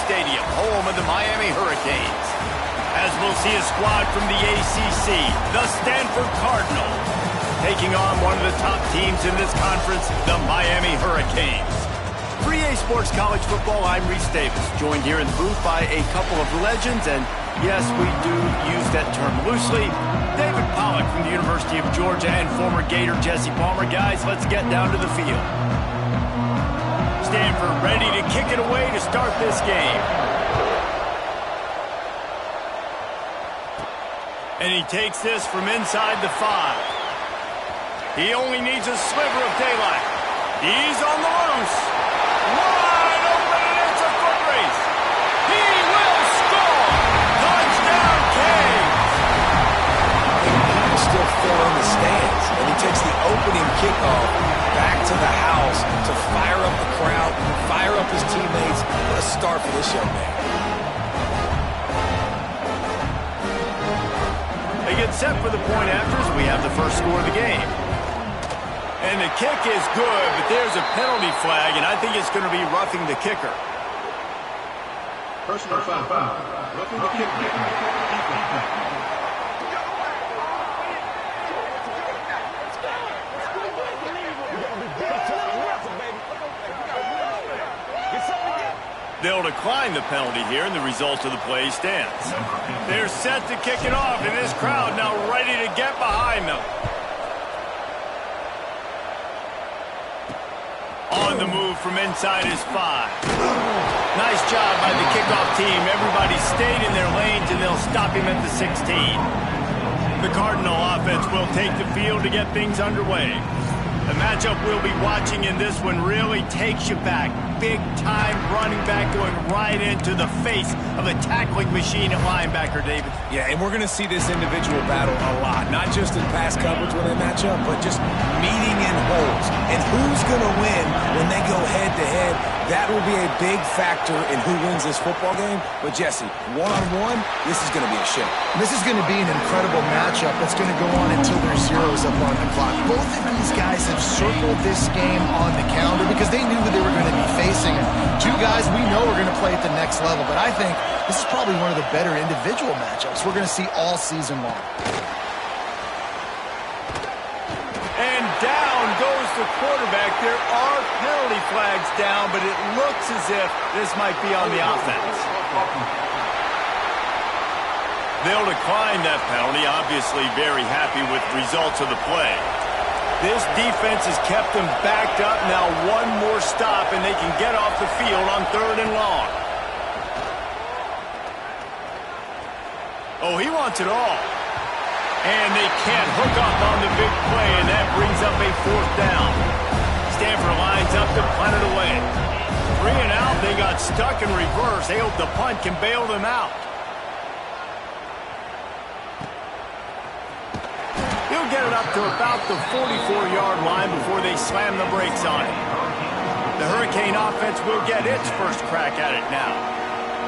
Stadium, home of the Miami Hurricanes. As we'll see a squad from the ACC, the Stanford Cardinals, taking on one of the top teams in this conference, the Miami Hurricanes. For EA Sports College Football, I'm Reese Davis, joined here in the booth by a couple of legends, and yes, we do use that term loosely. David Pollack from the University of Georgia and former Gator Jesse Palmer. Guys, let's get down to the field. Stanford ready to kick it away to start this game. And he takes this from inside the 5. He only needs a sliver of daylight. He's on the loose. Wide open, and it's a foot race. He will score. Touchdown, Canes. People still fill in the stands, and he takes the opening kickoff back to the house to fire up the crowd, fire up his teammates. What a start for this young man. They get set for the point afters. We have the first score of the game. And the kick is good, but there's a penalty flag, and I think it's going to be roughing the kicker. Personal foul. Roughing the kicker. They'll decline the penalty here, and the result of the play stands. They're set to kick it off, and this crowd now ready to get behind them. On the move from inside his 5. Nice job by the kickoff team. Everybody stayed in their lanes, and they'll stop him at the 16. The Cardinal offense will take the field to get things underway. The matchup we'll be watching in this one really takes you back. Big-time running back going right into the face of a tackling machine at linebacker, David. Yeah, and we're going to see this individual battle a lot. Not just in pass coverage when they match up, but just meeting in holes. And who's going to win when they go head-to-head, that will be a big factor in who wins this football game. But, Jesse, one-on-one, this is going to be a show. This is going to be an incredible matchup that's going to go on until there's zeros up on the clock. Both of these guys have circled this game on the calendar because they knew who they were going to be facing. And two guys we know are going to play at the next level. But I think this is probably one of the better individual matchups we're going to see all season long. And down goes the quarterback. There are penalty flags down, but it looks as if this might be on the offense. They'll decline that penalty, obviously very happy with the results of the play. This defense has kept them backed up. Now one more stop, and they can get off the field on 3rd and long. Oh, he wants it all. And they can't hook up on the big play, and that brings up a 4th down. Stanford lines up to punt it away. 3 and out, they got stuck in reverse. They hope the punt can bail them out. He'll get it up to about the 44-yard line before they slam the brakes on it. The Hurricane offense will get its first crack at it now.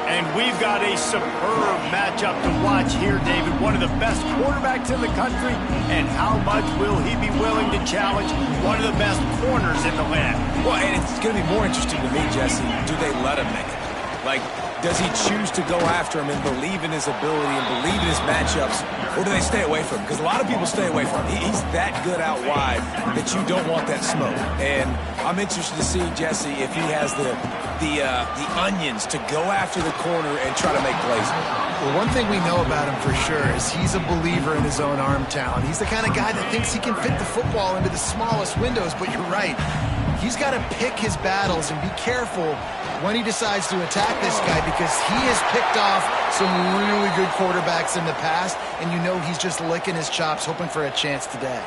And we've got a superb matchup to watch here, David. One of the best quarterbacks in the country. And how much will he be willing to challenge one of the best corners in the land? Well, and it's going to be more interesting to me, Jesse, do they let him make it? Like, does he choose to go after him and believe in his ability and believe in his matchups, or do they stay away from him? Because a lot of people stay away from him. He's that good out wide that you don't want that smoke. And I'm interested to see, Jesse, if he has the onions to go after the corner and try to make plays. Well, one thing we know about him for sure is he's a believer in his own arm talent. He's the kind of guy that thinks he can fit the football into the smallest windows, but you're right. He's got to pick his battles and be careful when he decides to attack this guy, because he has picked off some really good quarterbacks in the past, and you know he's just licking his chops, hoping for a chance today.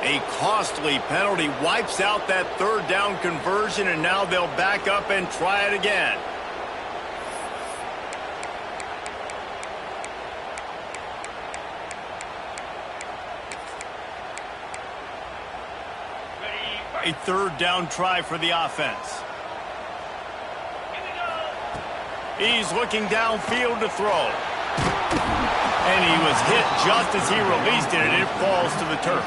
A costly penalty wipes out that third down conversion, and now they'll back up and try it again. A third down try for the offense. He's looking downfield to throw. And he was hit just as he released it, and it falls to the turf.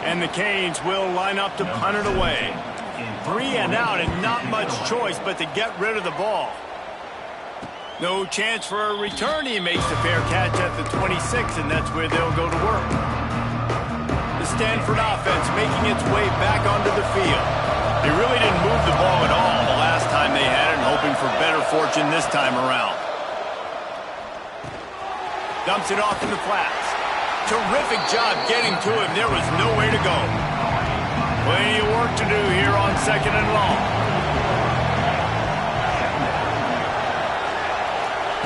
And the Canes will line up to punt it away. 3 and out, and not much choice but to get rid of the ball. No chance for a return. He makes the fair catch at the 26, and that's where they'll go to work. The Stanford offense making its way back onto the field. They really didn't move the ball at all the last time they had it, and hoping for better fortune this time around. Dumps it off in the flats. Terrific job getting to him. There was nowhere to go. Plenty of work to do here on 2nd and long.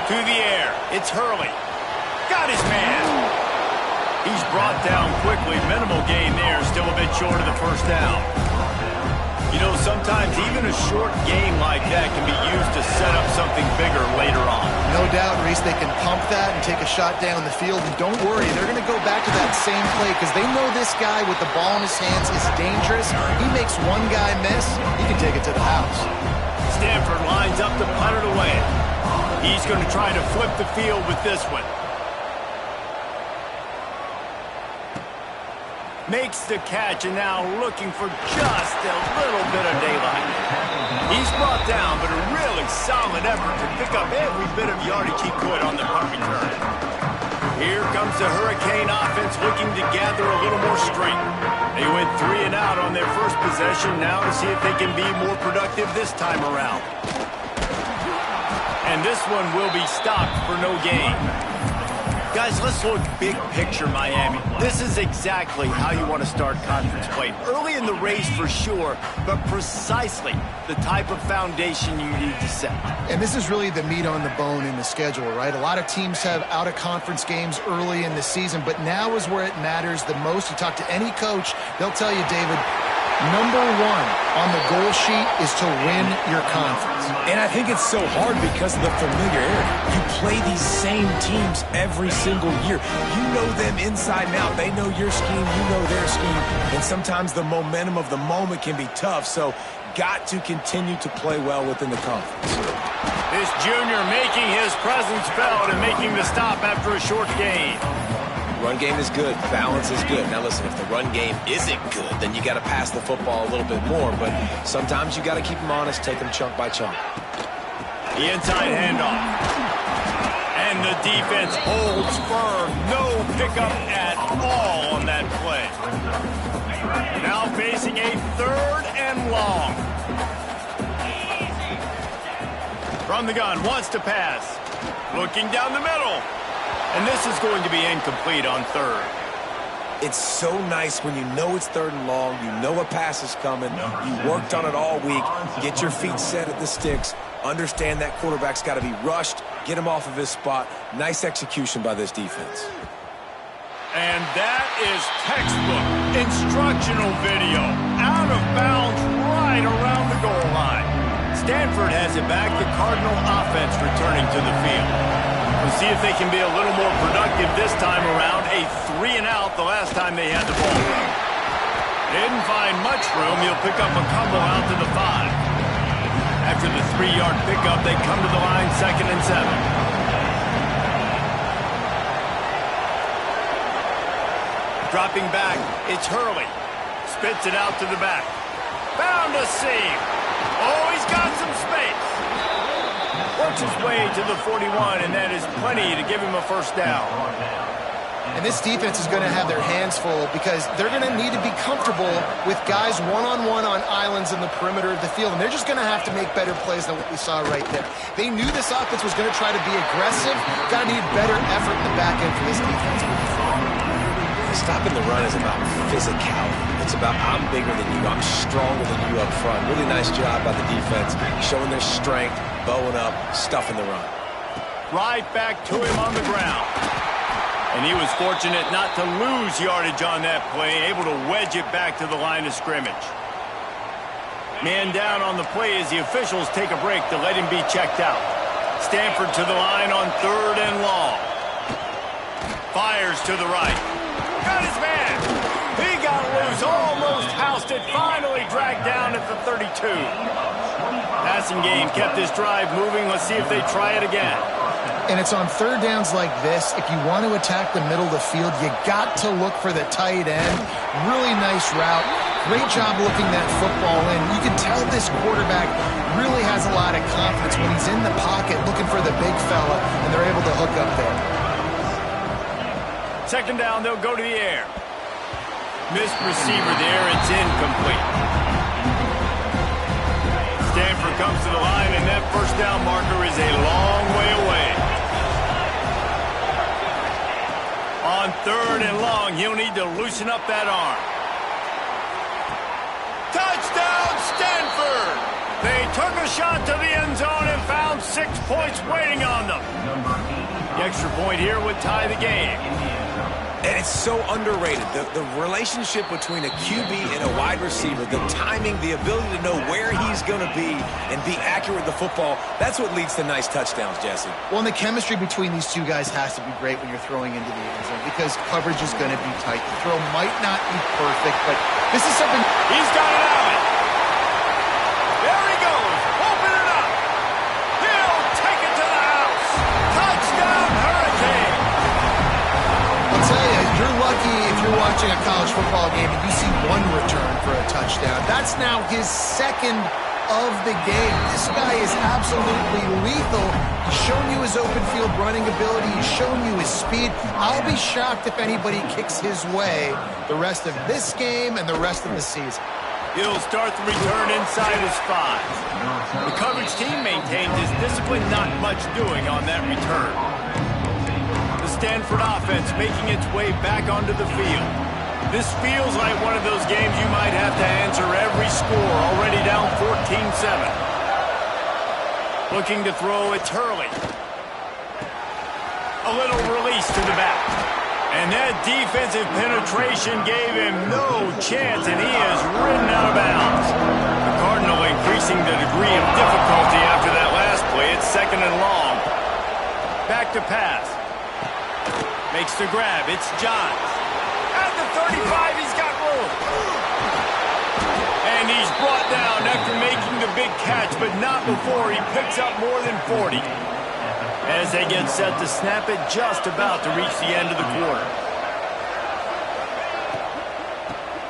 To the air. It's Hurley. Got his man. He's brought down quickly. Minimal gain there. Still a bit short of the first down. You know, sometimes even a short game like that can be used to set up something bigger later on. No doubt, Reese, they can pump that and take a shot down the field. And don't worry, they're going to go back to that same play because they know this guy with the ball in his hands is dangerous. He makes one guy miss, he can take it to the house. Stanford lines up to punt it away. He's going to try to flip the field with this one. Makes the catch, and now looking for just a little bit of daylight. He's brought down, but a really solid effort to pick up every bit of yardage he could on the punt return. Here comes the Hurricane offense looking to gather a little more strength. They went 3 and out on their first possession, now to see if they can be more productive this time around. And this one will be stopped for no gain. Guys, let's look big picture Miami. This is exactly how you want to start conference play. Early in the race for sure, but precisely the type of foundation you need to set. And this is really the meat on the bone in the schedule, right? A lot of teams have out-of-conference games early in the season, but now is where it matters the most. You talk to any coach, they'll tell you, David, number 1 on the goal sheet is to win your conference. And I think it's so hard because of the familiarity. You play these same teams every single year. You know them inside and out. They know your scheme, you know their scheme. And sometimes the momentum of the moment can be tough. So got to continue to play well within the conference. This junior making his presence felt and making the stop after a short gain. Run game is good. Balance is good. Now listen, if the run game isn't good, then you got to pass the football a little bit more. But sometimes you got to keep them honest, take them chunk by chunk. The inside handoff. And the defense holds firm. No pickup at all on that play. Now facing a 3rd and long. From the gun, wants to pass. Looking down the middle. And this is going to be incomplete on 3rd. It's so nice when you know it's 3rd and long, you know a pass is coming, you worked on it all week, get your feet set at the sticks, understand that quarterback's got to be rushed, get him off of his spot. Nice execution by this defense. And that is textbook instructional video. Out of bounds right around the goal line. Stanford has it back. The Cardinal offense returning to the field. We'll see if they can be a little more productive this time around. A 3-and-out the last time they had the ball. Didn't find much room. He'll pick up a couple out to the 5. After the 3-yard pickup, they come to the line 2nd and 7. Dropping back, it's Hurley. Spits it out to the back. Found a seam. Oh, he's got some space. Works his way to the 41, and that is plenty to give him a first down. And this defense is going to have their hands full because they're going to need to be comfortable with guys one-on-one on islands in the perimeter of the field, and they're just going to have to make better plays than what we saw right there. They knew this offense was going to try to be aggressive. Got to need better effort in the back end for this defense. Stopping the run is about physicality. It's about I'm bigger than you, I'm stronger than you up front. Really nice job by the defense, showing their strength, bowing up, stuffing the run. Right back to him on the ground. And he was fortunate not to lose yardage on that play, able to wedge it back to the line of scrimmage. Man down on the play as the officials take a break to let him be checked out. Stanford to the line on 3rd and long. Fires to the right. Got his man. He got loose, almost housed it, finally dragged down at the 32. Passing game kept this drive moving. Let's see if they try it again. And it's on 3rd downs like this. If you want to attack the middle of the field, you got to look for the tight end. Really nice route. Great job looking that football in. You can tell this quarterback really has a lot of confidence when he's in the pocket looking for the big fella, and they're able to hook up there. 2nd down, they'll go to the air. Missed receiver there, it's incomplete. Stanford comes to the line, and that first down marker is a long way away. On 3rd and long, he'll need to loosen up that arm. Touchdown, Stanford! They took a shot to the end zone and found 6 points waiting on them. The extra point here would tie the game. And it's so underrated. The relationship between a QB and a wide receiver, the timing, the ability to know where he's going to be and be accurate with the football, that's what leads to nice touchdowns, Jesse. Well, and the chemistry between these two guys has to be great when you're throwing into the end zone because coverage is going to be tight. The throw might not be perfect, but this is something. He's got it out. There he goes. Open it up. He'll take it to the house. Touchdown, Hurricane. I'll tell you, you're lucky if you're watching a college football game and you see one return for a touchdown. That's now his 2nd of the game. This guy is absolutely lethal. He's shown you his open field running ability. He's shown you his speed. I'll be shocked if anybody kicks his way the rest of this game and the rest of the season. He'll start the return inside his 5. The coverage team maintains his discipline, not much doing on that return. The Stanford offense making its way back onto the field. This feels like one of those games you might have to answer every score, already down 14-7. Looking to throw, it's Hurley. A little release to the back. And that defensive penetration gave him no chance, and he is ridden out of bounds. The Cardinal increasing the degree of difficulty after that last play. It's 2nd and long. Back to pass. Makes the grab. It's Johns. At the 35, he's got room. And he's brought down after making the big catch, but not before he picks up more than 40. As they get set to snap it, just about to reach the end of the quarter.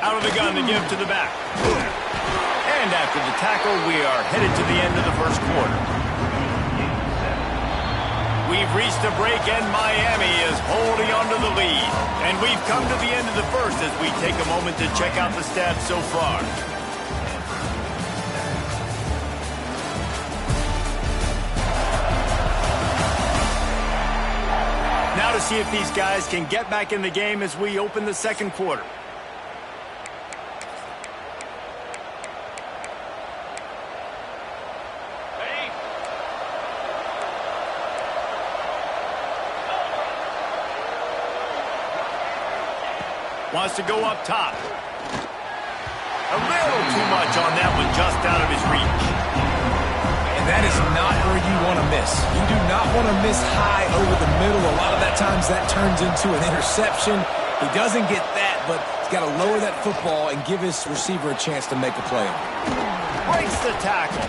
Out of the gun to give to the back. And after the tackle, we are headed to the end of the first quarter. We've reached a break, and Miami is holding on to the lead. And we've come to the end of the first as we take a moment to check out the stats so far. Now to see if these guys can get back in the game as we open the second quarter. Wants to go up top. A little too much on that one, just out of his reach. And that is not where you want to miss. You do not want to miss high over the middle. A lot of that times that turns into an interception. He doesn't get that, but he's got to lower that football and give his receiver a chance to make a play. Breaks the tackle.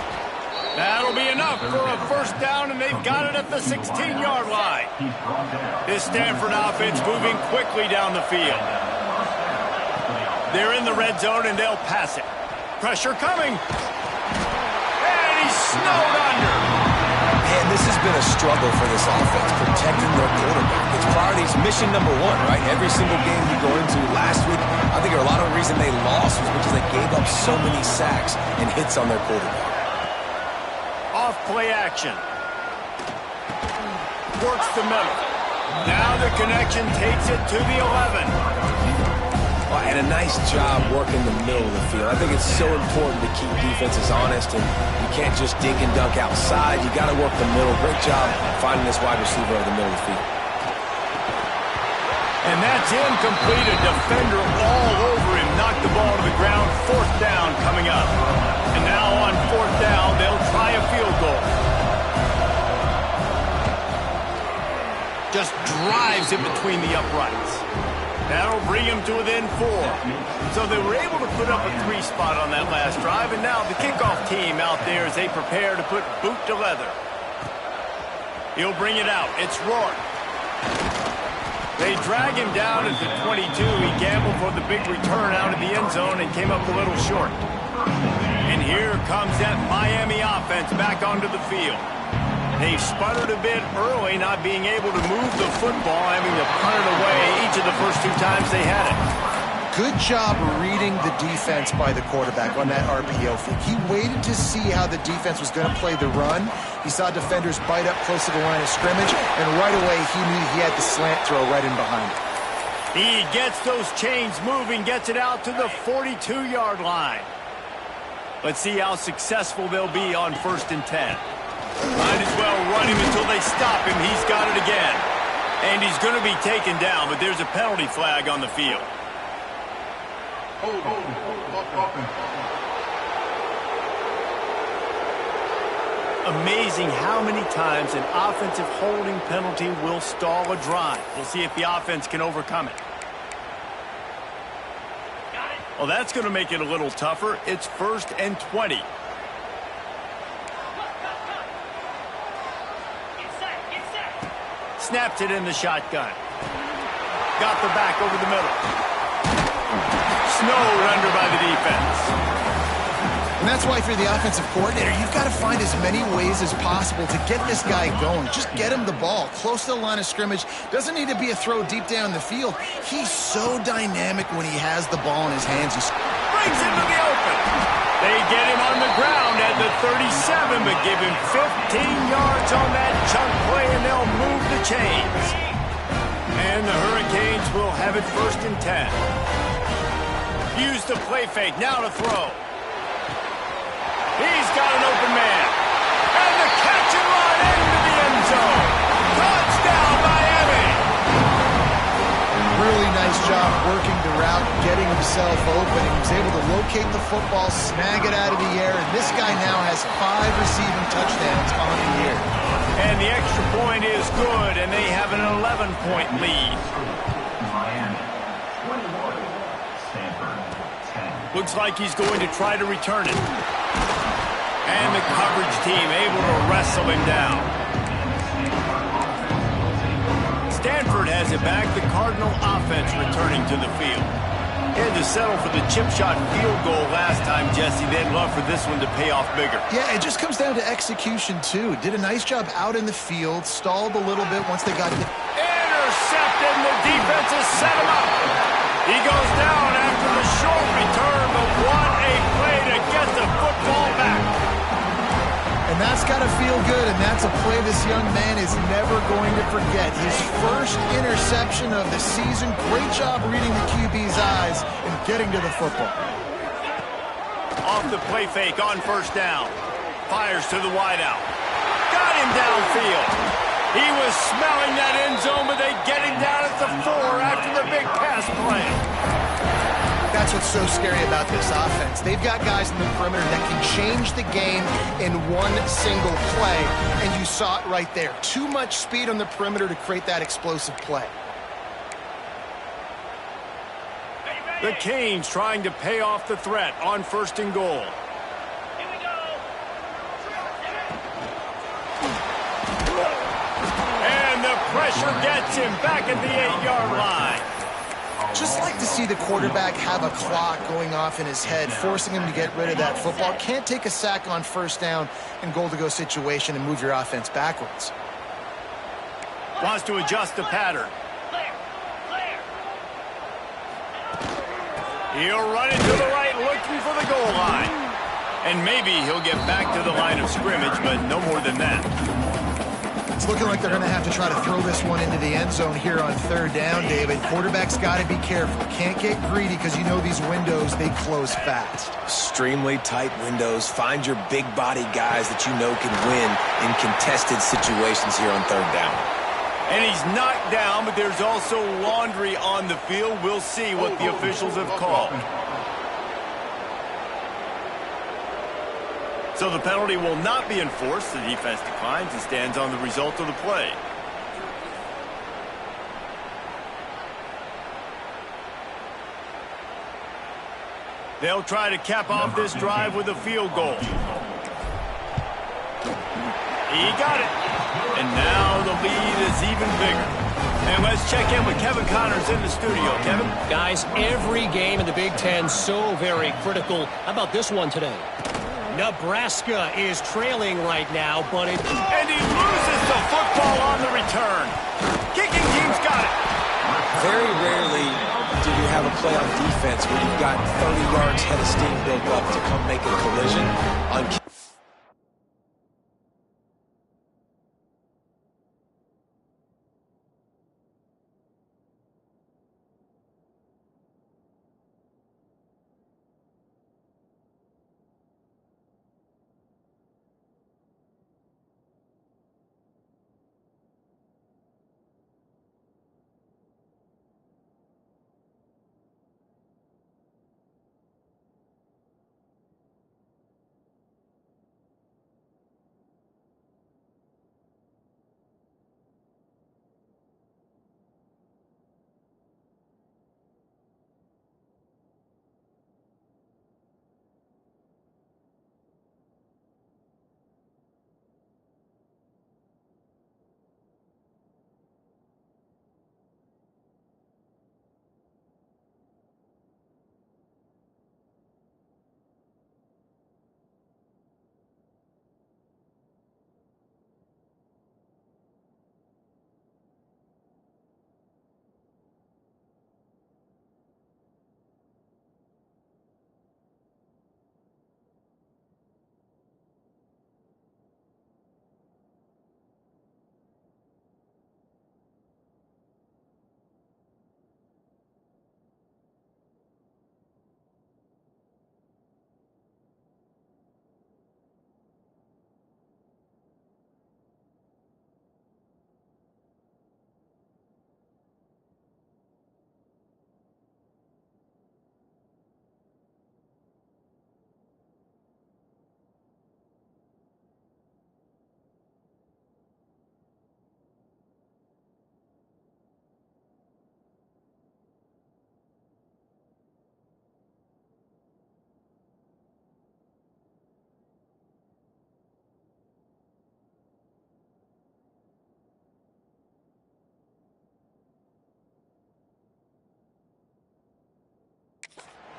That'll be enough for a first down, and they've got it at the 16-yard line. This Stanford offense moving quickly down the field. They're in the red zone, and they'll pass it. Pressure coming. And he's snowed under. Man, this has been a struggle for this offense, protecting their quarterback. It's priorities mission number one, right? Every single game you go into last week, I think a lot of the reason they lost was because they gave up so many sacks and hits on their quarterback. Off play action. Works the middle. Now the connection takes it to the 11. And a nice job working the middle of the field. I think it's so important to keep defenses honest, and you can't just dink and dunk outside. You got to work the middle. Great job finding this wide receiver over the middle of the field. And that's incomplete. A defender all over him. Knocked the ball to the ground. Fourth down coming up. And now on fourth down, they'll try a field goal. Just drives it between the uprights. That'll bring him to within 4. So they were able to put up a 3 spot on that last drive, and now the kickoff team out there as they prepare to put boot to leather. He'll bring it out. It's Rourke. They drag him down at the 22. He gambled for the big return out of the end zone and came up a little short. And here comes that Miami offense back onto the field. They sputtered a bit early, not being able to move the football, having to punt it away each of the first 2 times they had it. Good job reading the defense by the quarterback on that RPO fake. He waited to see how the defense was going to play the run. He saw defenders bite up close to the line of scrimmage, and right away he knew he had the slant throw right in behind it. He gets those chains moving, gets it out to the 42-yard line. Let's see how successful they'll be on 1st and 10. Might as well run him until they stop him. He's got it again. And he's going to be taken down, but there's a penalty flag on the field. Amazing how many times an offensive holding penalty will stall a drive. We'll see if the offense can overcome it. Well, that's going to make it a little tougher. It's 1st and 20. Snapped it in the shotgun. Got the back over the middle. Snowed under by the defense. And that's why if you're the offensive coordinator, you've got to find as many ways as possible to get this guy going. Just get him the ball close to the line of scrimmage. Doesn't need to be a throw deep down the field. He's so dynamic when he has the ball in his hands. He brings it to the open. They get him on the ground at the 37, but give him 15 yards on that chunk play, and they'll move the chains. And the Hurricanes will have it 1st and 10. Use the play fake, now to throw. He's got an open man. And the catch and run into the end zone. Touchdown, Miami! Really nice job working the route, getting himself open. He was able to locate the football, snag it out of the air, and this guy now has 5 receiving touchdowns on the year. And the extra point is good, and they have an 11-point lead. Looks like he's going to try to return it. And the coverage team able to wrestle him down. Stanford has it back. The Cardinal offense returning to the field. He had to settle for the chip shot field goal last time, Jesse. They'd love for this one to pay off bigger. Yeah, it just comes down to execution, too. Did a nice job out in the field, stalled a little bit once they got it. Intercepted, and the defense has set him up. He goes down after the short return, but what a play to get the football back. And that's got to feel good, and that's a play this young man is never going to forget. His first interception of the season. Great job reading the QB's eyes and getting to the football. Off the play fake on 1st down. Fires to the wideout. Got him downfield. He was smelling that end zone, but they get him down at the 4 after the big pass play. That That's what's so scary about this offense. They've got guys in the perimeter that can change the game in one single play, and you saw it right there. Too much speed on the perimeter to create that explosive play. The Canes trying to pay off the threat on 1st and goal. Here we go. And the pressure gets him back at the 8-yard line. Just like to see the quarterback have a clock going off in his head, forcing him to get rid of that football. Can't take a sack on 1st down in goal-to-go situation and move your offense backwards. Wants to adjust the pattern. He'll run it to the right, looking for the goal line. And maybe he'll get back to the line of scrimmage, but no more than that. It's looking like they're going to have to try to throw this one into the end zone here on 3rd down, David. Quarterback's got to be careful. Can't get greedy because you know these windows, they close fast. Extremely tight windows. Find your big body guys that you know can win in contested situations here on 3rd down. And he's knocked down, but there's also laundry on the field. We'll see what the officials have called. So the penalty will not be enforced. The defense declines and stands on the result of the play. They'll try to cap off this drive with a field goal. He got it. And now the lead is even bigger. And let's check in with Kevin Connors in the studio. Kevin? Guys, every game in the Big Ten so very critical. How about this one today? Nebraska is trailing right now, but it... And he loses the football on the return. Kicking team's got it. Very rarely do you have a play on defense where you've got 30 yards head of steam built up to come make a collision on...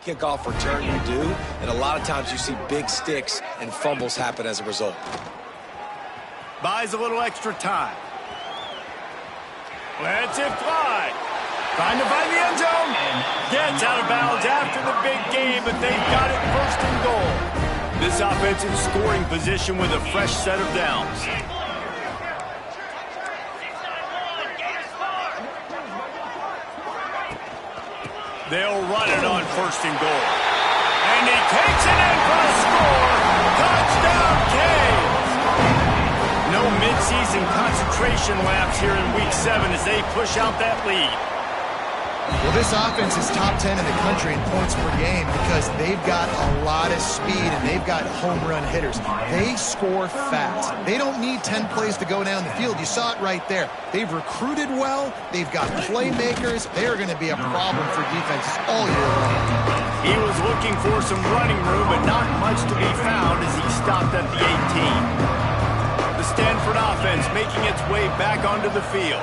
kickoff return you do, and a lot of times you see big sticks and fumbles happen as a result. Buys a little extra time. Lets it fly. Trying to find the end zone. Gets out of bounds after the big game, but they've got it 1st and goal. This offense in scoring position with a fresh set of downs. They'll run it on 1st and goal. And he takes it in for a score. Touchdown, Canes! No midseason concentration laps here in Week 7 as they push out that lead. Well, this offense is top 10 in the country in points per game because they've got a lot of speed and they've got home run hitters. They score fast. They don't need 10 plays to go down the field. You saw it right there. They've recruited well. They've got playmakers. They are going to be a problem for defenses all year long. He was looking for some running room, but not much to be found as he stopped at the 18. The Stanford offense making its way back onto the field.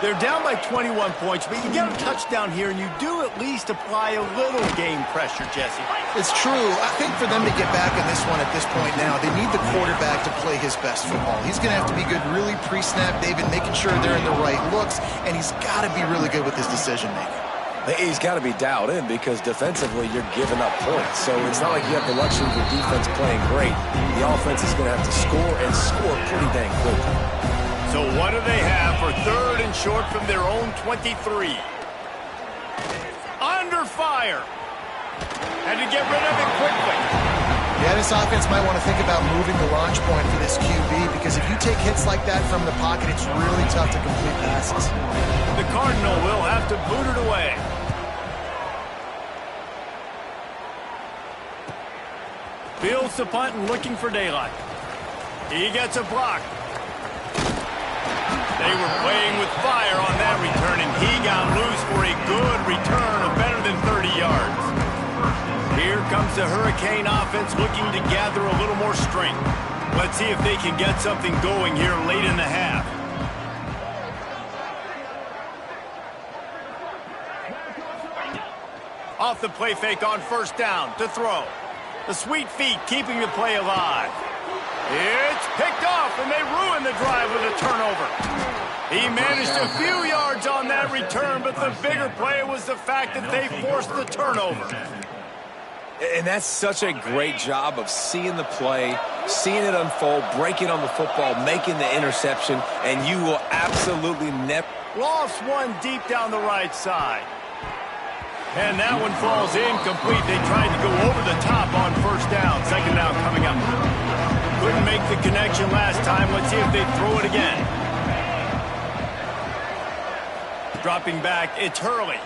They're down by 21 points, but you get a touchdown here, and you do at least apply a little game pressure, Jesse. It's true. I think for them to get back in this one at this point now, they need the quarterback to play his best football. He's going to have to be good really pre-snap, David, making sure they're in the right looks, and he's got to be really good with his decision-making. He's got to be dialed in because defensively you're giving up points. So it's not like you have the luxury of your defense playing great. The offense is going to have to score and score pretty dang quickly. So what do they have for 3rd and short from their own 23? Under fire. And to get rid of it quickly. Yeah, this offense might want to think about moving the launch point for this QB because if you take hits like that from the pocket, it's really tough to complete passes. The Cardinal will have to boot it away. Fields the punt and looking for daylight. He gets a block. They were playing with fire on that return, and he got loose for a good return of better than 30 yards. Here comes the Hurricane offense looking to gather a little more strength. Let's see if they can get something going here late in the half. Off the play fake on 1st down to throw. The sweet feet keeping the play alive. It's picked off, and they ruin the drive with a turnover. He managed a few yards on that return, but the bigger play was the fact that they forced the turnover. And that's such a great job of seeing the play, seeing it unfold, breaking on the football, making the interception, and you will absolutely never... Lost one deep down the right side. And that one falls incomplete. They tried to go over the top on 1st down. 2nd down coming up. Couldn't make the connection last time. Let's see if they throw it again. Dropping back, it's Hurley.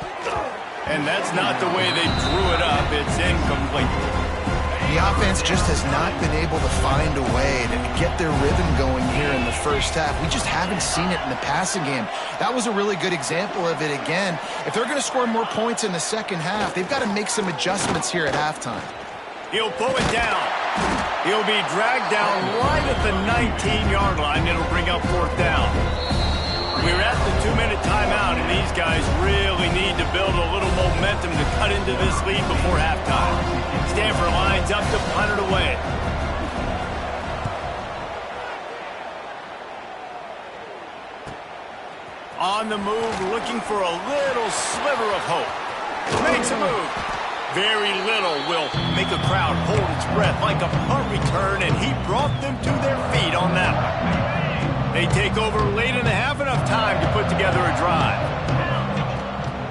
And that's not the way they drew it up. It's incomplete. The offense just has not been able to find a way to get their rhythm going here in the 1st half. We just haven't seen it in the passing game. That was a really good example of it again. If they're going to score more points in the 2nd half, they've got to make some adjustments here at halftime. He'll pull it down. He'll be dragged down right at the 19-yard line. It'll bring up 4th down. We're at the 2-minute timeout, and these guys really need to build a little momentum to cut into this lead before halftime. Stanford lines up to punt it away. On the move, looking for a little sliver of hope. Makes a move. Very little will make a crowd hold its breath like a punt return, and he brought them to their feet on that one. They take over late in the half, enough time to put together a drive.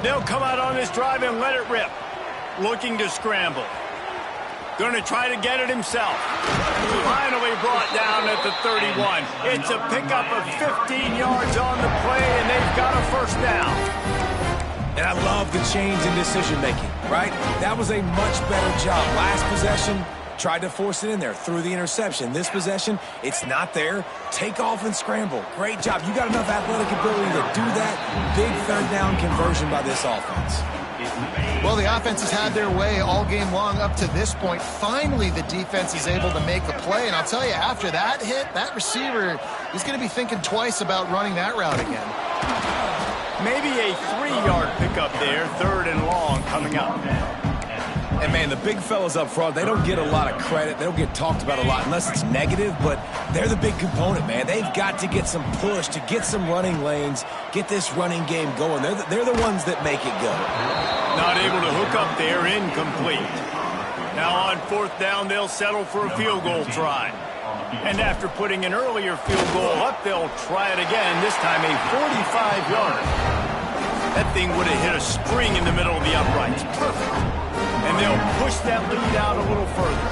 They'll come out on this drive and let it rip. Looking to scramble. Going to try to get it himself. Finally brought down at the 31. It's a pickup of 15 yards on the play, and they've got a 1st down. And I love the change in decision-making, right? That was a much better job. Last possession, tried to force it in there, threw the interception. This possession, it's not there. Take off and scramble. Great job. You got enough athletic ability to do that. Big 3rd down conversion by this offense. Well, the offense has had their way all game long up to this point. Finally, the defense is able to make a play. And I'll tell you, after that hit, that receiver, he's going to be thinking twice about running that route again. Maybe a 3-yard pickup there, 3rd and long coming up. And, man, the big fellas up front, they don't get a lot of credit. They don't get talked about a lot unless it's negative, but they're the big component, man. They've got to get some push, to get some running lanes, get this running game going. They're the ones that make it go. Not able to hook up there, incomplete. Now on 4th down, they'll settle for a field goal try. And after putting an earlier field goal up, they'll try it again, this time a 45-yarder. That thing would have hit a string in the middle of the uprights. Perfect. And they'll push that lead out a little further.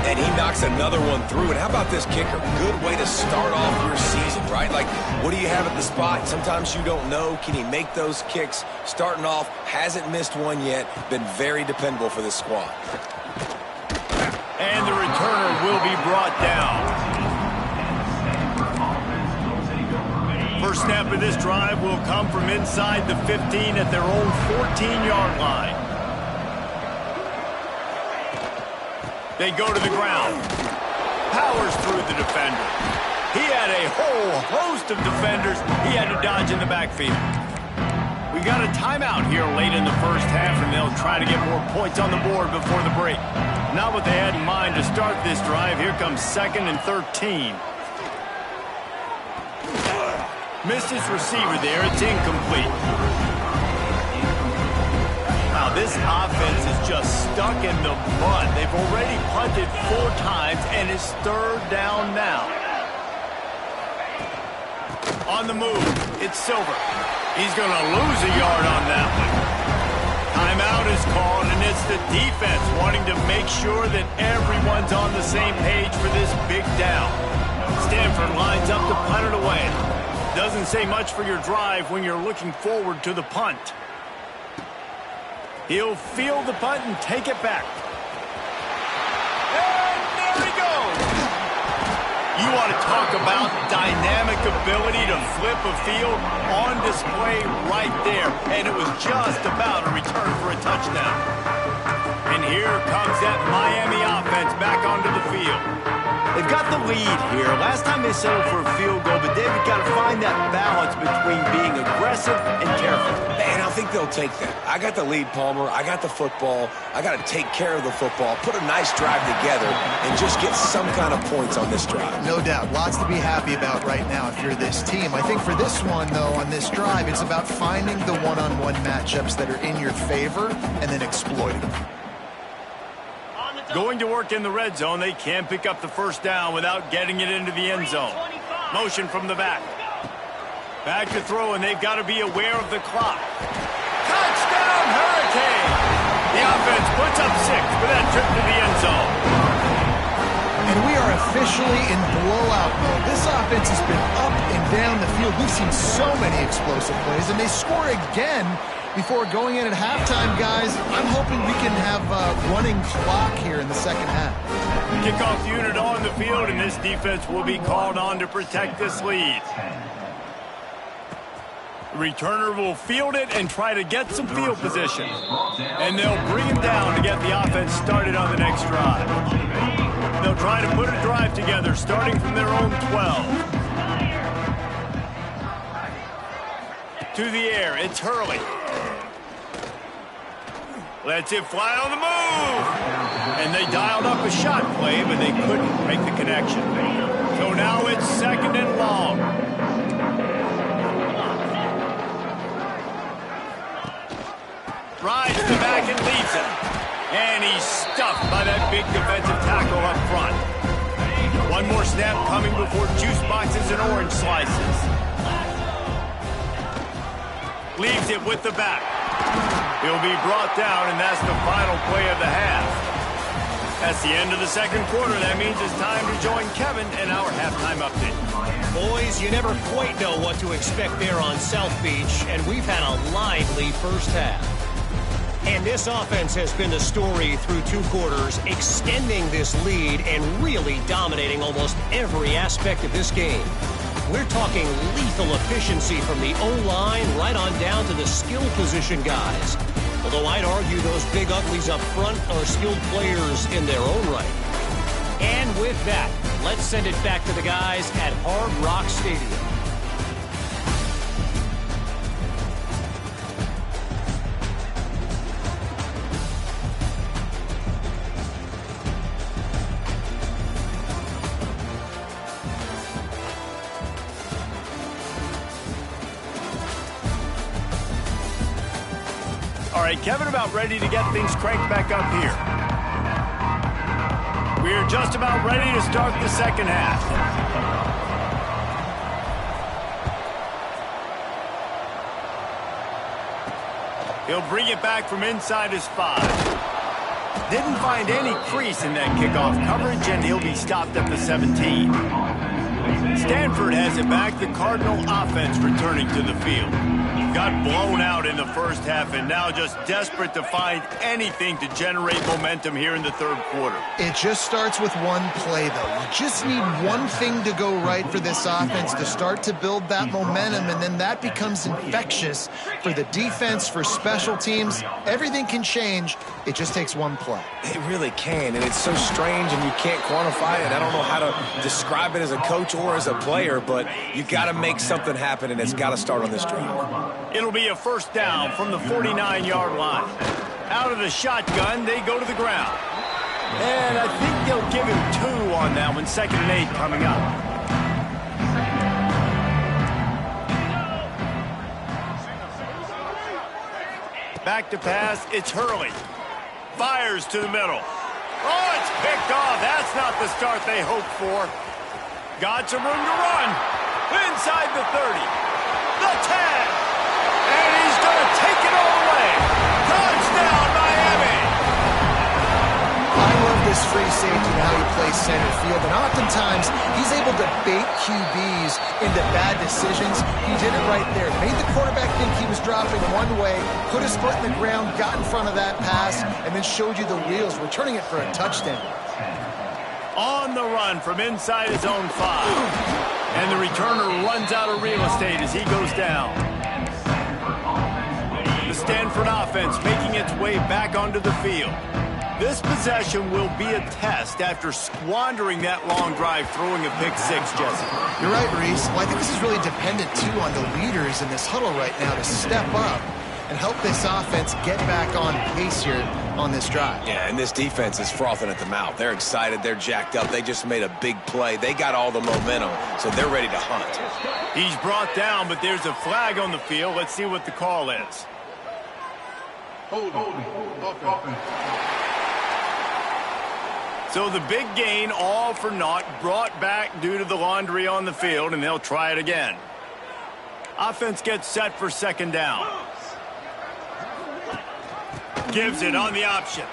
And he knocks another one through. And how about this kicker? Good way to start off your season, right? Like, what do you have at the spot? Sometimes you don't know. Can he make those kicks? Starting off, hasn't missed one yet. Been very dependable for this squad. And the returner will be brought down. First snap of this drive will come from inside the 15 at their own 14-yard line. They go to the ground. Powers through the defender. He had a whole host of defenders he had to dodge in the backfield. We got a timeout here late in the first half, and they'll try to get more points on the board before the break. Not what they had in mind to start this drive. Here comes 2nd and 13. Missed his receiver there. It's incomplete. Wow, this offense is just stuck in the mud. They've already punted 4 times, and it's 3rd down now. On the move, it's Silver. He's going to lose a yard on that one. Timeout is called, and it's the defense wanting to make sure that everyone's on the same page for this big down. Stanford lines up to punt it away. Doesn't say much for your drive when you're looking forward to the punt. He'll field the punt and take it back. And there he goes. You want to talk about dynamic ability to flip a field on display right there. And it was just about a return for a touchdown. And here comes that Miami offense back onto the field. They've got the lead here. Last time they settled for a field goal, but David got to find that balance between being aggressive and careful. And I think they'll take that. I got the lead, Palmer. I got the football. I got to take care of the football, put a nice drive together, and just get some kind of points on this drive. No doubt. Lots to be happy about right now if you're this team. I think for this one, though, on this drive, it's about finding the one-on-one matchups that are in your favor and then exploiting them. Going to work in the red zone. They can't pick up the first down without getting it into the end zone. Motion from the back. Back to throw, and they've got to be aware of the clock. Touchdown, Hurricane! The offense puts up 6 for that trip to the end zone. And we are officially in blowout mode. This offense has been up and down the field. We've seen so many explosive plays, and they score again before going in at halftime, guys. I'm hoping we can have a running clock here in the second half. Kickoff unit on the field, and this defense will be called on to protect this lead. The returner will field it and try to get some field position. And they'll bring him down to get the offense started on the next drive. They'll try to put a drive together, starting from their own 12. To the air, it's Hurley. Lets it fly on the move. And they dialed up a shot play, but they couldn't make the connection. So now it's 2nd and long. Rides to the back and leads it. And he's stuffed by that big defensive tackle up front. One more snap coming before juice boxes and orange slices. Leaves it with the back. He'll be brought down, and that's the final play of the half. That's the end of the second quarter. That means it's time to join Kevin in our halftime update. Boys, you never quite know what to expect there on South Beach, and we've had a lively first half. And this offense has been the story through 2 quarters, extending this lead and really dominating almost every aspect of this game. We're talking lethal efficiency from the O-line right on down to the skill position guys. Although I'd argue those big uglies up front are skilled players in their own right. And with that, let's send it back to the guys at Hard Rock Stadium. All right, Kevin, about ready to get things cranked back up here. We're just about ready to start the second half. He'll bring it back from inside his 5. Didn't find any crease in that kickoff coverage, and he'll be stopped at the 17. Stanford has it back. The Cardinal offense returning to the field. Got blown out in the first half and now just desperate to find anything to generate momentum here in the third quarter. It just starts with one play, though. You just need one thing to go right for this offense to start to build that momentum, and then that becomes infectious for the defense, for special teams. Everything can change. It just takes one play. It really can, and it's so strange, and you can't quantify it. I don't know how to describe it as a coach or as a player, but you got to make something happen, and it's got to start on this drive. It'll be a first down from the 49-yard line. Out of the shotgun, they go to the ground. And I think they'll give him 2 on that one. 2nd and 8 coming up. Back to pass, it's Hurley. Fires to the middle. Oh, it's picked off. That's not the start they hoped for. Got some room to run. Inside the 30. The 10. And he's going to take it all the way. Touchdown, Miami. I love this free safety and how he plays center field. And oftentimes, he's able to bait QBs into bad decisions. He did it right there. Made the quarterback think he was dropping one way, put his foot in the ground, got in front of that pass, and then showed you the wheels, returning it for a touchdown. On the run from inside his own 5. And the returner runs out of real estate as he goes down. The Stanford offense making its way back onto the field. This possession will be a test after squandering that long drive, throwing a pick 6, Jesse. You're right, Maurice. Well, I think this is really dependent, too, on the leaders in this huddle right now to step up and help this offense get back on pace here on this drive. Yeah, and this defense is frothing at the mouth. They're excited. They're jacked up. They just made a big play. They got all the momentum, so they're ready to hunt. He's brought down, but there's a flag on the field. Let's see what the call is. Holding. So the big gain, all for naught, brought back due to the laundry on the field, and they'll try it again. Offense gets set for 2nd down. Gives it on the option.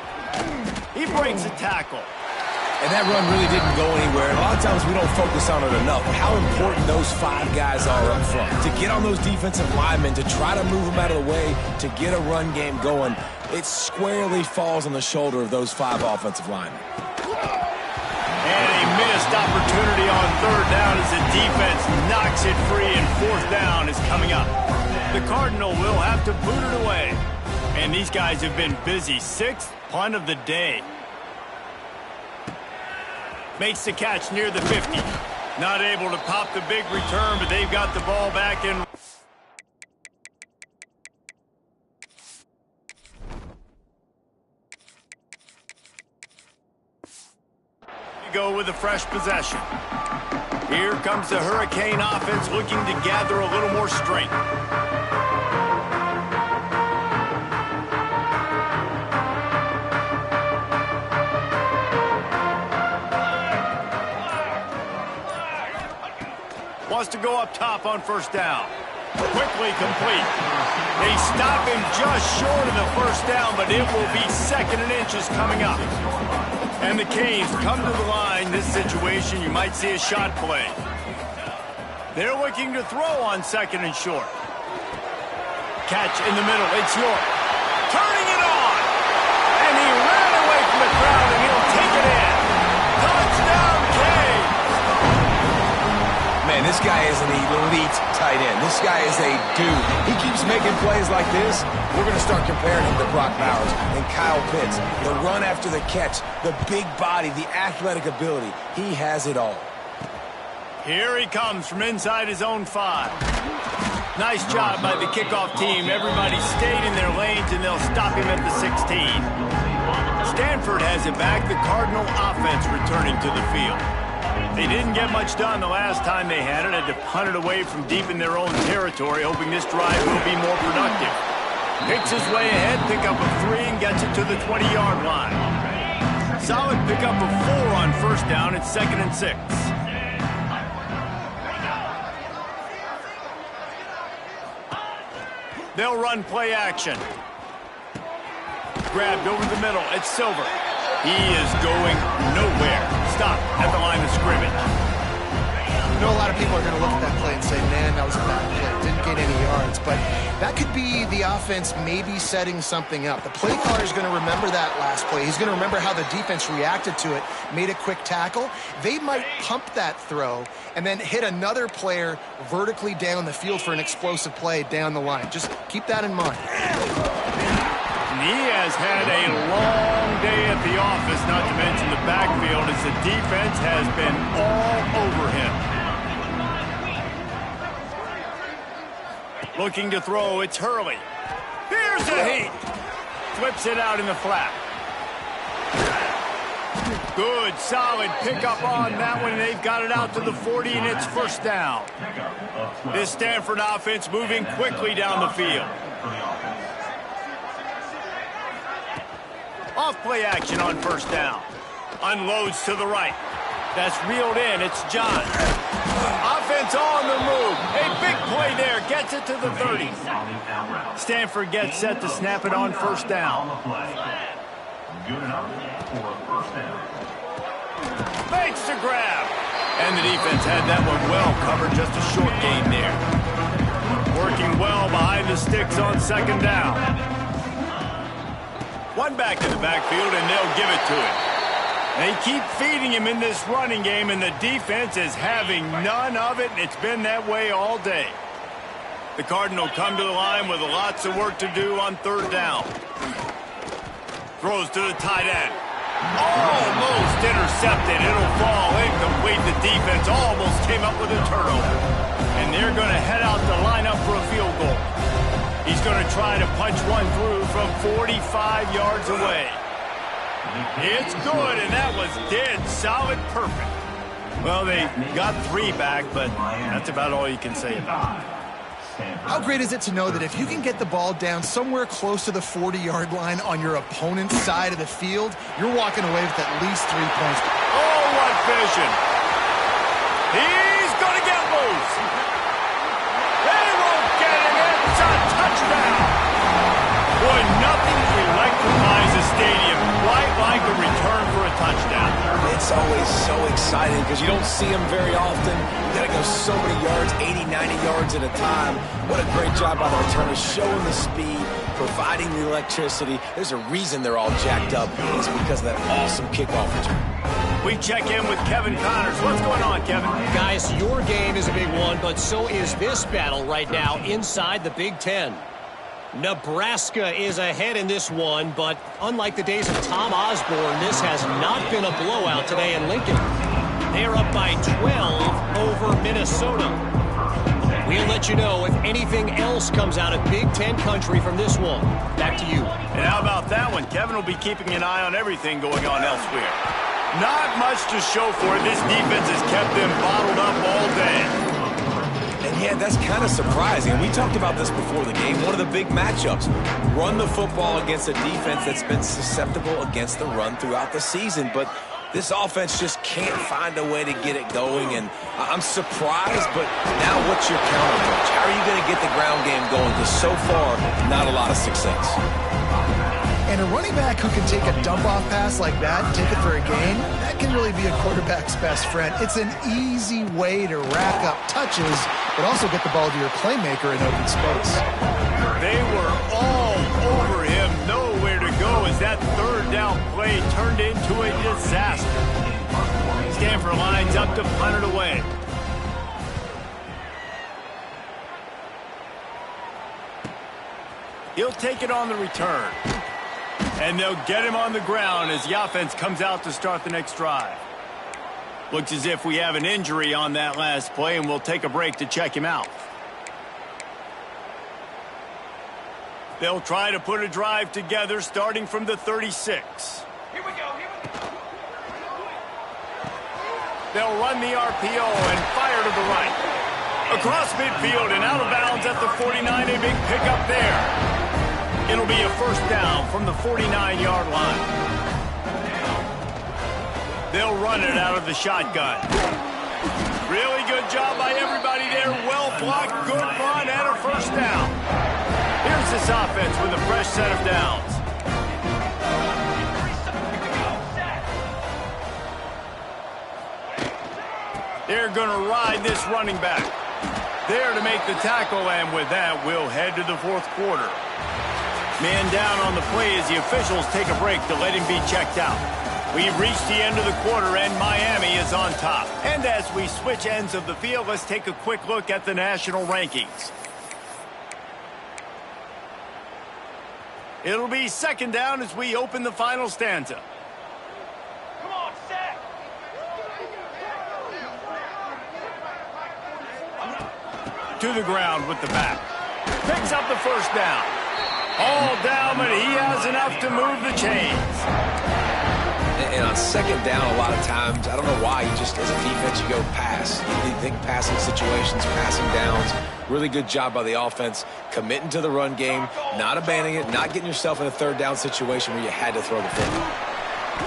He breaks a tackle. And that run really didn't go anywhere. And a lot of times we don't focus on it enough. How important those 5 guys are up front. To get on those defensive linemen, to try to move them out of the way, to get a run game going, it squarely falls on the shoulder of those 5 offensive linemen. And a missed opportunity on 3rd down as the defense knocks it free, and 4th down is coming up. The Cardinal will have to boot it away. And these guys have been busy. 6th punt of the day. Makes the catch near the 50. Not able to pop the big return, but they've got the ball back in. Go with a fresh possession. Here comes the Hurricane offense looking to gather a little more strength. Wants to go up top on 1st down. Quickly complete. They stop him just short of the 1st down, but it will be 2nd and inches coming up. And the Canes come to the line. This situation, you might see a shot play. They're looking to throw on 2nd and short. Catch in the middle. It's York. Turning it on. And he ran away from the crowd, and he'll take it in. Touchdown, Canes. Man, this guy is an elite tight end. This guy is a dude. He keeps making plays like this. We're going to start comparing him to Brock Bowers and Kyle Pitts. The run after the catch, the big body, the athletic ability. He has it all. Here he comes from inside his own 5. Nice job by the kickoff team. Everybody stayed in their lanes, and they'll stop him at the 16. Stanford has it back. The Cardinal offense returning to the field. They didn't get much done the last time they had it. Had to punt it away from deep in their own territory, hoping this drive will be more productive. Picks his way ahead, pick up a 3, and gets it to the 20-yard line. Solid pickup of 4 on 1st down. It's 2nd and 6. They'll run play action. grabbed over the middle. It's Silver. He is going nowhere. Stop at the line of scrimmage. I know a lot of people are going to look at that play and say, man, that was a bad play. Didn't gain any yards. But that could be the offense maybe setting something up. The play caller is going to remember that last play. He's going to remember how the defense reacted to it, made a quick tackle. They might pump that throw and then hit another player vertically down the field for an explosive play down the line. Just keep that in mind. He has had a long day at the office, not to mention the backfield, as the defense has been all over him. Looking to throw, it's Hurley. Here's a heat. Flips it out in the flat. Good, solid pickup on that one. They've got it out to the 40, and it's first down. This Stanford offense moving quickly down the field. Off play action on first down. Unloads to the right. That's reeled in. It's John. Offense on the move. A big play there. Gets it to the 30. Stanford gets set to snap it on first down. Makes the grab. And the defense had that one well covered. Just a short gain there. Working well behind the sticks on second down. One back in the backfield, and they'll give it to him. They keep feeding him in this running game, and the defense is having none of it, and it's been that way all day. The Cardinal come to the line with lots of work to do on third down. Throws to the tight end. Almost intercepted. It'll fall incomplete. The defense almost came up with a turnover. And they're going to head out to line up for a field goal. He's going to try to punch one through from 45 yards away. It's good, and that was dead solid perfect. Well, they got 3 back, but that's about all you can say about it. How great is it to know that if you can get the ball down somewhere close to the 40-yard line on your opponent's side of the field, you're walking away with at least 3 points. Oh, what vision. He's going to get loose. They won't get him. It's a touchdown. Boy, nothing electrifies a stadium quite like a return for a touchdown. It's always so exciting because you don't see them very often. You got to go so many yards, 80, 90 yards at a time. What a great job by the returners, showing the speed, providing the electricity. There's a reason they're all jacked up. It's because of that awesome kickoff return. We check in with Kevin Connors. What's going on, Kevin? Guys, your game is a big one, but so is this battle right now inside the Big Ten. Nebraska is ahead in this one, but unlike the days of Tom Osborne, this has not been a blowout today in Lincoln. They're up by 12 over Minnesota. We'll let you know if anything else comes out of Big Ten country from this one. Back to you. And how about that one? Kevin will be keeping an eye on everything going on elsewhere. Not much to show for it. This defense has kept them bottled up all day. And yeah, that's kind of surprising. We talked about this before the game. One of the big matchups. Run the football against a defense that's been susceptible against the run throughout the season. But this offense just can't find a way to get it going. And I'm surprised, but now what's your counterpunch? How are you going to get the ground game going? Because so far, not a lot of success. And a running back who can take a dump-off pass like that and take it for a gain, that can really be a quarterback's best friend. It's an easy way to rack up touches, but also get the ball to your playmaker in open space. They were all over him, nowhere to go as that third down play turned into a disaster. Stanford lines up to punt it away. He'll take it on the return. And they'll get him on the ground as the offense comes out to start the next drive. Looks as if we have an injury on that last play, and we'll take a break to check him out. They'll try to put a drive together starting from the 36. Here we go. They'll run the RPO and fire to the right. Across midfield and out of bounds at the 49, a big pickup there. It'll be a first down from the 49-yard line. They'll run it out of the shotgun. Really good job by everybody there. Well blocked, good run, and a first down. Here's this offense with a fresh set of downs. going to ride this running back. There to make the tackle, and with that, we'll head to the fourth quarter. Man down on the play as the officials take a break to let him be checked out. We've reached the end of the quarter, and Miami is on top. And as we switch ends of the field, let's take a quick look at the national rankings. It'll be second down as we open the final stanza. Come on, set. To the ground with the back. Picks up the first down. All down, but he has enough to move the chains. And on second down, a lot of times, I don't know why, you just, as a defense, you go pass. You think passing situations, passing downs. Really good job by the offense, committing to the run game, not abandoning it, not getting yourself in a third down situation where you had to throw the football.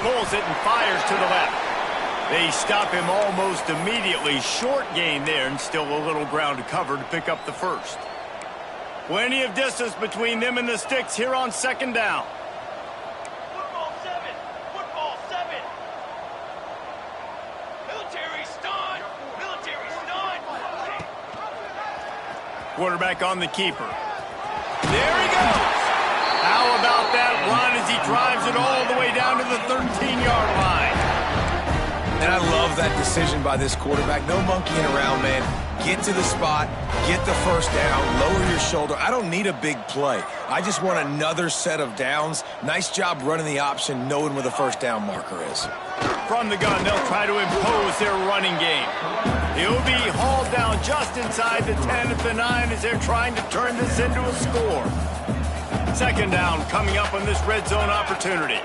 Pulls it and fires to the left. They stop him almost immediately. Short gain there, and still a little ground to cover to pick up the first. Plenty of distance between them and the sticks here on second down. Football 7. Football 7. Military stun. Military stun. Quarterback on the keeper. There he goes. How about that run as he drives it all the way down to the 13-yard line? And I love that decision by this quarterback. No monkeying around, man. Get to the spot, get the first down, lower your shoulder. I don't need a big play. I just want another set of downs. Nice job running the option, knowing where the first down marker is. From the gun, they'll try to impose their running game. He'll be hauled down just inside the 10 at the 9 as they're trying to turn this into a score. Second down coming up on this red zone opportunity.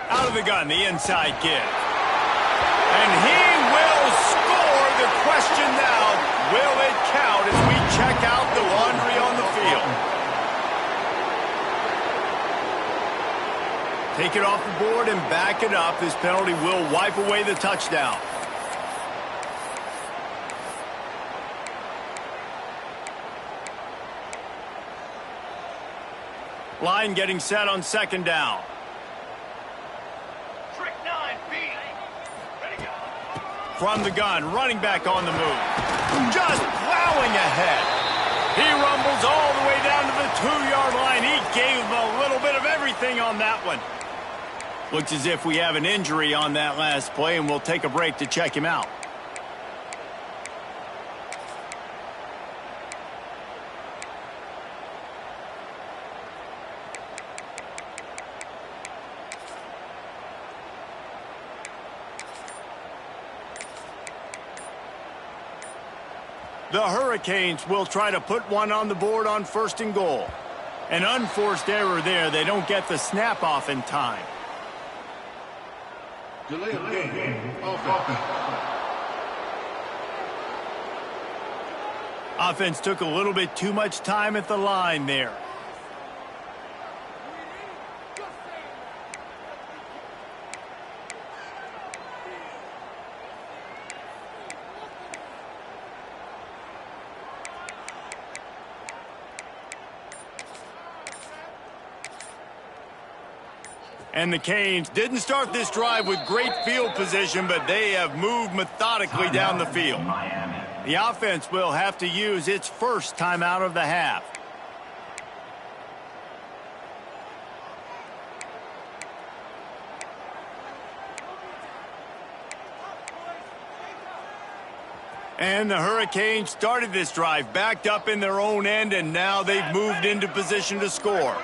Out of the gun, the inside give. And he will score. The question now, will it count as we check out the laundry on the field? Take it off the board and back it up. This penalty will wipe away the touchdown. Line getting set on second down. Trick 9B. Ready, go. From the gun, running back on the move. Just plowing ahead. He rumbles all the way down to the 2-yard line. He gave him a little bit of everything on that one. Looks as if we have an injury on that last play, and we'll take a break to check him out. The Hurricanes will try to put one on the board on first and goal. An unforced error there. They don't get the snap off in time. Delay of game. Offense. Offense took a little bit too much time at the line there. And the Canes didn't start this drive with great field position, but they have moved methodically down the field. The offense will have to use its first timeout of the half. And the Hurricanes started this drive backed up in their own end, and now they've moved into position to score.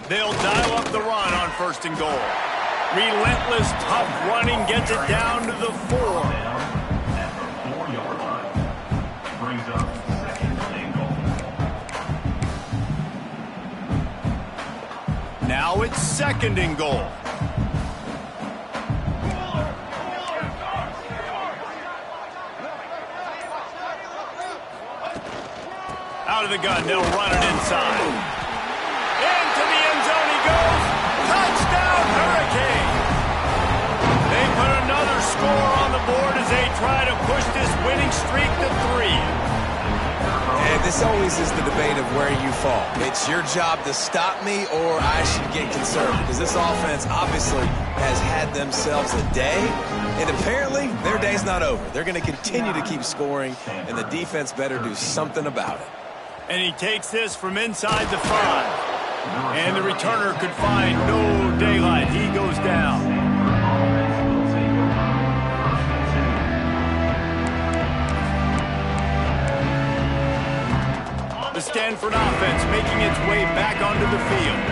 They'll dial up the run on first and goal. Relentless, tough running gets it down to the 4. At the 4-yard line. Brings up second and goal. Now it's second and goal. Out of the gun, they'll run it inside. Into the end zone he goes. Touchdown, Hurricane. They put another score on the board as they try to push this winning streak to 3. And this always is the debate of where you fall. It's your job to stop me or I should get concerned, because this offense obviously has had themselves a day, and apparently their day's not over. They're going to continue to keep scoring, and the defense better do something about it. And he takes this from inside the 5. And the returner could find no daylight. He goes down. The Stanford offense making its way back onto the field.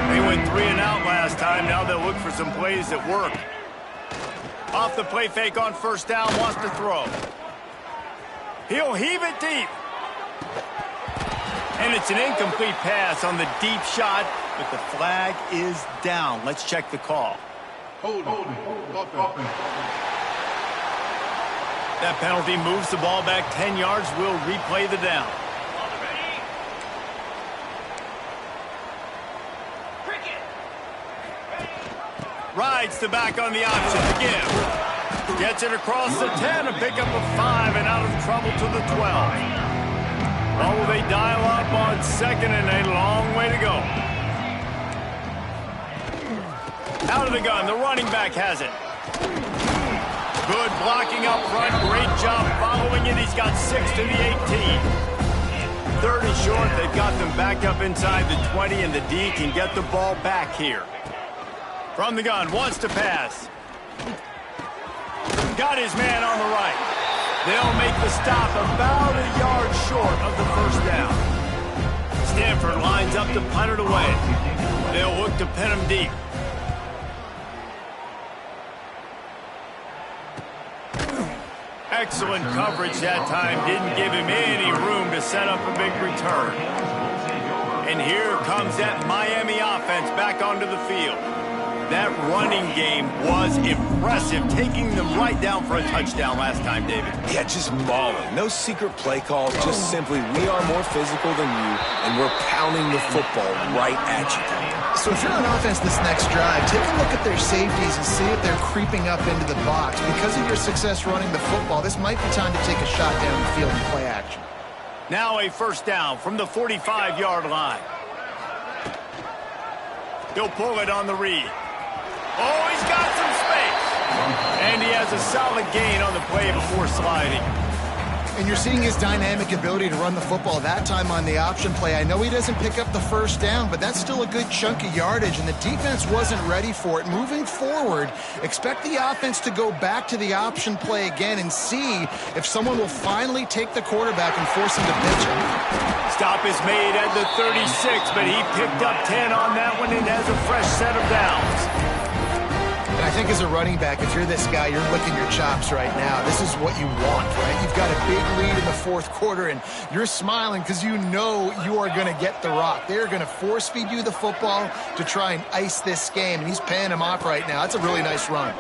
They went 3 and out last time. Now they'll look for some plays that work. Off the play fake on first down, wants to throw. He'll heave it deep. And it's an incomplete pass on the deep shot, but the flag is down. Let's check the call. That penalty moves the ball back 10 yards. We'll replay the down. Rides the back on the option to give. Gets it across the 10, a pickup of 5, and out of trouble to the 12. Well, will they dial up on second and a long way to go? Out of the gun, the running back has it. Good blocking up front, great job following it. He's got 6 to the 18. 3rd and short, they've got them back up inside the 20, and the D can get the ball back here. From the gun, wants to pass. Got his man on the right. They'll make the stop about a yard short of the first down. Stanford lines up to punt it away. They'll look to pin him deep. Excellent coverage that time. Didn't give him any room to set up a big return. And here comes that Miami offense back onto the field. That running game was impressive, taking them right down for a touchdown last time, David. Yeah, just mauling. No secret play calls, just simply we are more physical than you, and we're pounding the football right at you. So if you're on offense this next drive, take a look at their safeties and see if they're creeping up into the box. Because of your success running the football, this might be time to take a shot down the field and play action. Now a first down from the 45-yard line. He'll pull it on the read. Oh, he's got some space. And he has a solid gain on the play before sliding. And you're seeing his dynamic ability to run the football that time on the option play. I know he doesn't pick up the first down, but that's still a good chunk of yardage, and the defense wasn't ready for it. Moving forward, expect the offense to go back to the option play again and see if someone will finally take the quarterback and force him to pitch it. Stop is made at the 36, but he picked up 10 on that one and has a fresh set of downs. And I think as a running back, if you're this guy, you're licking your chops right now. This is what you want, right? You've got a big lead in the 4th quarter, and you're smiling because you know you are going to get the rock. They're going to force feed you the football to try and ice this game, and he's paying him off right now. That's a really nice run.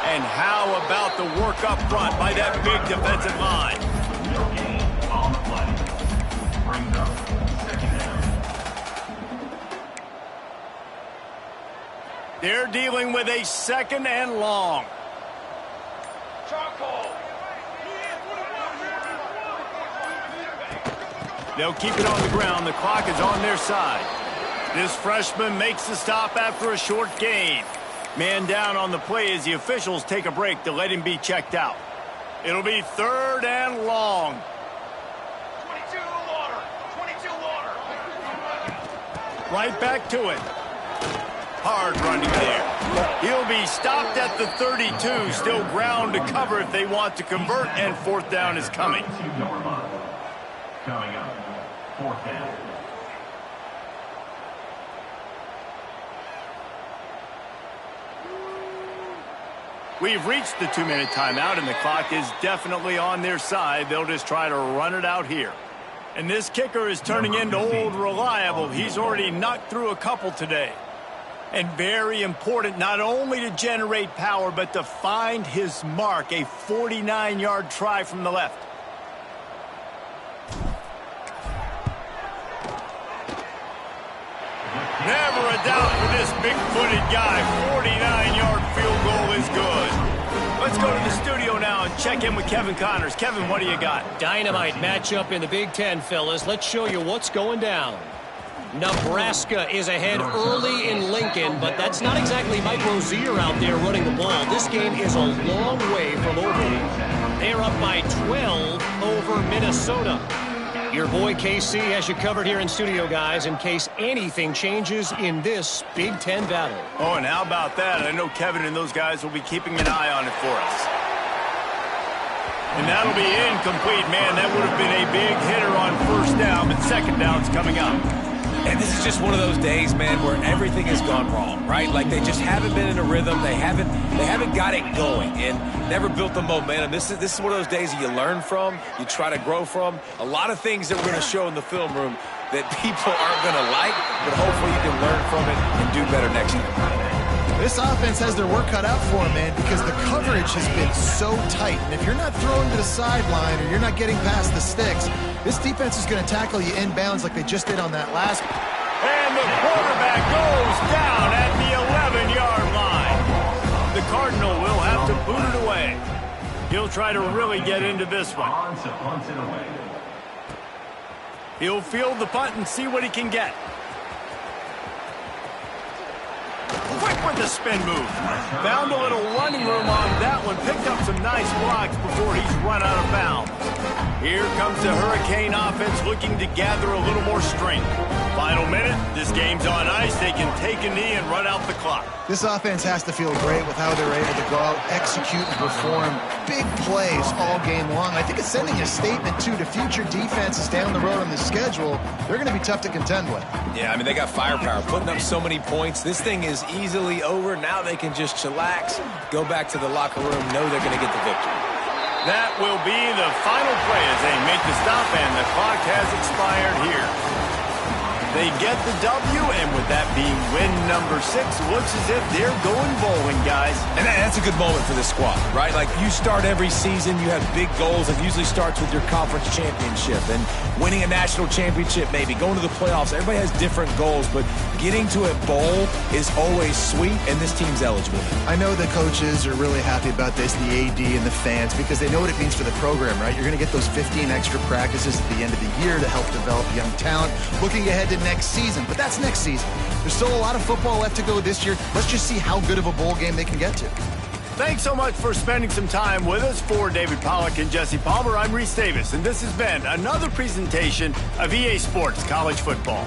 And how about the work up front by that big defensive line? On the play. Brings up second down. They're dealing with a 2nd and long. They'll keep it on the ground. The clock is on their side. This freshman makes the stop after a short gain. Man down on the play as the officials take a break to let him be checked out. It'll be 3rd and long. 22 water. Right back to it. Hard running there. He'll be stopped at the 32. Still ground to cover if they want to convert, and 4th down is coming. Coming up, 4th down. We've reached the 2-minute timeout, and the clock is definitely on their side. They'll just try to run it out here. And this kicker is turning into old reliable. He's already knocked through a couple today. And very important, not only to generate power, but to find his mark. A 49-yard try from the left. Never a doubt for this big-footed guy. 49-yard field goal is good. let's go to the studio now and check in with Kevin Connors. Kevin, what do you got? Dynamite matchup in the Big Ten, fellas. Let's show you what's going down. Nebraska is ahead early in Lincoln, but that's not exactly Mike Rozier out there running the ball. This game is a long way from over. They're up by 12 over Minnesota. Your boy KC has you covered here in studio, guys, in case anything changes in this Big Ten battle. Oh, and how about that? I know Kevin and those guys will be keeping an eye on it for us. And that'll be incomplete, man. That would have been a big hitter on first down, but second down's coming up. And this is just one of those days, man, where everything has gone wrong, right? Like they just haven't been in a rhythm. They haven't got it going and never built the momentum. This is one of those days that you learn from, you try to grow from. A lot of things that we're going to show in the film room that people aren't going to like, but hopefully you can learn from it and do better next time. This offense has their work cut out for them, man, because the coverage has been so tight. And if you're not throwing to the sideline or you're not getting past the sticks, this defense is going to tackle you inbounds like they just did on that last. And the quarterback goes down at the 11-yard line. The Cardinal will have to boot it away. He'll try to really get into this one. Punts it away. He'll field the punt and see what he can get. Quick with the spin move. Found a little running room on that one. Picked up some nice blocks before he's run out of bounds. Here comes the Hurricane offense looking to gather a little more strength. Final minute. This game's on ice. They can take a knee and run out the clock. This offense has to feel great with how they're able to go out, execute, and perform big plays all game long. I think it's sending a statement, too, to future defenses down the road on the schedule. They're going to be tough to contend with. Yeah, I mean, they got firepower, putting up so many points. This thing is easily over. Now they can just chillax, go back to the locker room, know they're going to get the victory. That will be the final play as they make the stop, and the clock has expired here. They get the W, and with that being win number 6, looks as if they're going bowling, guys. And that's a good moment for this squad, right? Like, you start every season, you have big goals. It usually starts with your conference championship and winning a national championship, maybe going to the playoffs. Everybody has different goals, but getting to a bowl is always sweet, and this team's eligible. I know the coaches are really happy about this, the AD and the fans, because they know what it means for the program, right? You're going to get those 15 extra practices at the end of the year to help develop young talent. Looking ahead to next season, but that's next season. There's still a lot of football left to go this year. Let's just see how good of a bowl game they can get to. Thanks so much for spending some time with us. For David Pollack and Jesse Palmer, I'm Reese Davis, and this has been another presentation of EA Sports College Football.